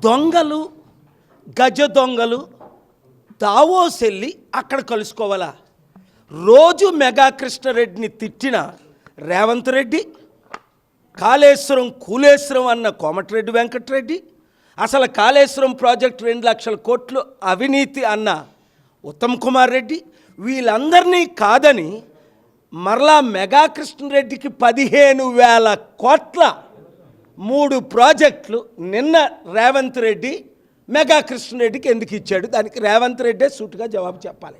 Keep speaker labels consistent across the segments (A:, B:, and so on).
A: దొంగలు గజ దొంగలు దావోస్ వెళ్ళి అక్కడ కలుసుకోవాలా? రోజు మెగా కృష్ణారెడ్డిని తిట్టిన రేవంత్ రెడ్డి, కాళేశ్వరం కూలేశ్వరం అన్న కోమటిరెడ్డి వెంకటరెడ్డి, అసలు కాళేశ్వరం ప్రాజెక్టు 2 లక్షల కోట్లు అవినీతి అన్న ఉత్తమ్ కుమార్ రెడ్డి, వీళ్ళందరినీ కాదని మరలా మెగా కృష్ణారెడ్డికి 15,000 కోట్ల 3 ప్రాజెక్టులు నిన్న రేవంత్ రెడ్డి మెగా కృష్ణారెడ్డికి ఎందుకు ఇచ్చాడు? దానికి రేవంత్ రెడ్డే సూటుగా జవాబు చెప్పాలి.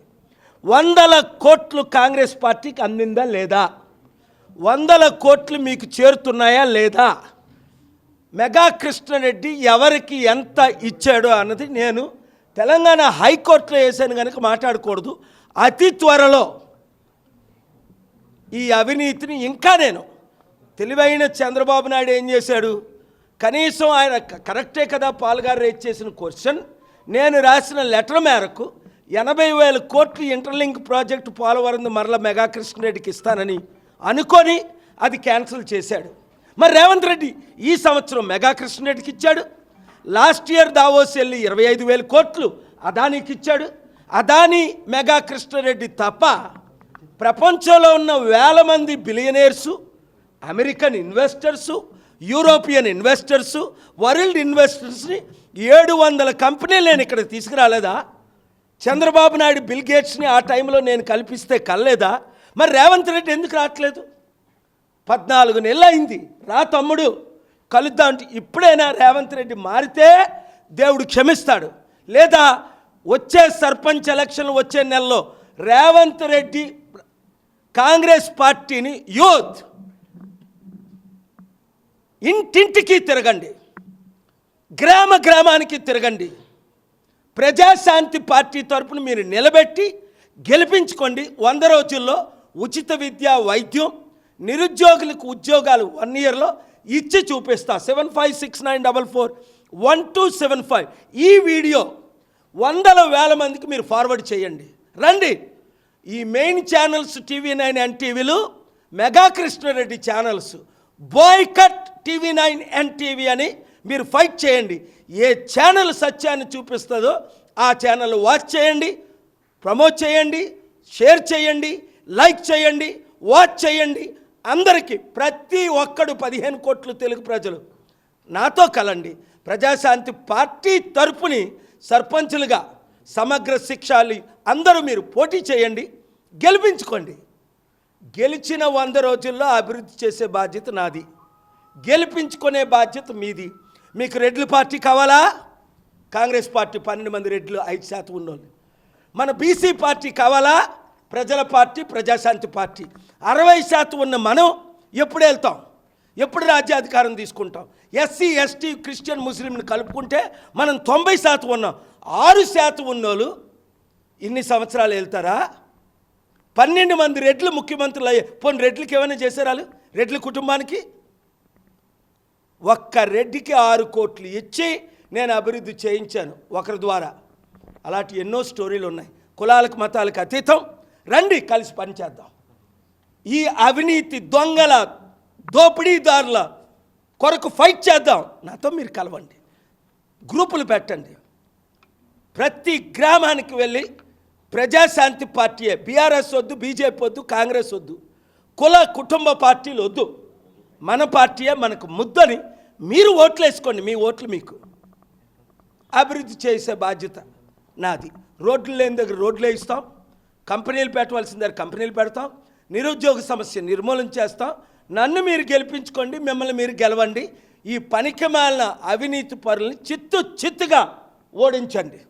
A: 100 కోట్లు కాంగ్రెస్ పార్టీకి అందిందా లేదా? 100 కోట్లు మీకు చేరుతున్నాయా లేదా? మెగా కృష్ణారెడ్డి ఎవరికి ఎంత ఇచ్చాడో అన్నది నేను తెలంగాణ హైకోర్టులో వేసాను కనుక మాట్లాడకూడదు. అతి త్వరలో ఈ అవినీతిని ఇంకా నేను తెలివైన చంద్రబాబు నాయుడు ఏం చేశాడు? కనీసం ఆయన కరెక్టే కదా పాల్గారు రేజ్ చేసిన క్వశ్చన్, నేను రాసిన లెటర్ మేరకు 80,000 కోట్లు ఇంటర్లింక్ ప్రాజెక్టు పోలవరం మరల మెగా కృష్ణారెడ్డికి ఇస్తానని అనుకొని అది క్యాన్సిల్ చేశాడు. మరి రేవంత్ రెడ్డి ఈ సంవత్సరం మెగా కృష్ణారెడ్డికి ఇచ్చాడు. లాస్ట్ ఇయర్ దావోస్ వెళ్ళి 25,000 కోట్లు అదానీకి ఇచ్చాడు. అదానీ మెగా కృష్ణారెడ్డి తప్ప ప్రపంచంలో ఉన్న 1,000 మంది billionaires, American investors, European investors, world ఇన్వెస్టర్స్ని 700 కంపెనీలు నేను ఇక్కడ తీసుకురాలేదా? చంద్రబాబు నాయుడు బిల్ గేట్స్ని ఆ టైంలో నేను కల్పిస్తే కల్లేదా? మరి రేవంత్ రెడ్డి ఎందుకు రావట్లేదు? 14 నెలలు అయింది. రా తమ్ముడు కలుద్దాం అంటే ఇప్పుడైనా రేవంత్ రెడ్డి మారితే దేవుడు క్షమిస్తాడు. లేదా వచ్చే సర్పంచ్ ఎలక్షన్లు వచ్చే నెలలో రేవంత్ రెడ్డి కాంగ్రెస్ పార్టీని యూత్ ఇంటింటికి తిరగండి, గ్రామ గ్రామానికి తిరగండి, ప్రజాశాంతి పార్టీ తరపున మీరు నిలబెట్టి గెలిపించుకోండి. 100 రోజుల్లో ఉచిత విద్య, వైద్యం, నిరుద్యోగులకు ఉద్యోగాలు 1 ఇయర్లో ఇచ్చి చూపిస్తా. 7569441275 ఈ వీడియో 100,000 మందికి మీరు ఫార్వర్డ్ చేయండి. రండి, ఈ మెయిన్ ఛానల్స్ TV9 NTVలు, mega Krishna Reddy channels boycott TV9 NTV అని మీరు ఫైట్ చేయండి. ఏ ఛానల్ సత్యాన్ని చూపిస్తుందో ఆ ఛానల్ వాచ్ చేయండి, ప్రమోట్ చేయండి, షేర్ చేయండి, లైక్ చేయండి, వాచ్ చేయండి. అందరికీ ప్రతి ఒక్కడు 15 కోట్ల తెలుగు ప్రజలు నాతో కలండి. ప్రజాశాంతి పార్టీ తరపుని సర్పంచులుగా సమగ్ర శిక్షాలి అందరూ మీరు పోటీ చేయండి, గెలిపించుకోండి. గెలిచిన 100 రోజుల్లో అభివృద్ధి చేసే బాధ్యత నాది, గెలిపించుకునే బాధ్యత మీది. మీకు రెడ్ల పార్టీ కావాలా? కాంగ్రెస్ పార్టీ 12 మంది రెడ్లు 5% ఉన్నోళ్ళు. మన బీసీ పార్టీ కావాలా? ప్రజల పార్టీ, ప్రజాశాంతి పార్టీ 60% ఉన్న మనం ఎప్పుడు వెళ్తాం? ఎప్పుడు రాజ్యాధికారం తీసుకుంటాం? ఎస్సీ, ఎస్టీ, క్రిస్టియన్, ముస్లింని కలుపుకుంటే మనం 90% ఉన్నాం. 6% ఉన్నోళ్ళు ఇన్ని సంవత్సరాలు వెళ్తారా? 12 మంది రెడ్లు ముఖ్యమంత్రులు అయ్యే. పోనీ రెడ్లకి ఏమైనా చేశారు? రెడ్ల కుటుంబానికి ఒక్క రెడ్డికి 6 కోట్లు ఇచ్చి నేను అభివృద్ధి చేయించాను ఒకరి ద్వారా. అలాంటి ఎన్నో స్టోరీలు ఉన్నాయి. కులాలకు మతాలకు అతీతం. రండి, కలిసి పనిచేద్దాం. ఈ అవినీతి దొంగల, దోపిడీదారుల కొరకు ఫైట్ చేద్దాం. నాతో మీరు కలవండి, గ్రూపులు పెట్టండి. ప్రతి గ్రామానికి వెళ్ళి ప్రజాశాంతి పార్టీయే, బీఆర్ఎస్ వద్దు, బీజేపీ వద్దు, కాంగ్రెస్ వద్దు, కుల కుటుంబ పార్టీలు వద్దు, మన పార్టీయే మనకు ముద్దని మీరు ఓట్లు వేసుకోండి. మీ ఓట్లు మీకు. అభివృద్ధి చేసే బాధ్యత నాది. రోడ్లు లేని దగ్గర రోడ్లు వేయిస్తాం, కంపెనీలు పెట్టవలసిన దగ్గర కంపెనీలు పెడతాం, నిరుద్యోగ సమస్య నిర్మూలన చేస్తాం. నన్ను మీరు గెలిపించుకోండి, మిమ్మల్ని మీరు గెలవండి. ఈ పనికిమాలిన అవినీతి పరుల్ని చిత్తుగా ఓడించండి.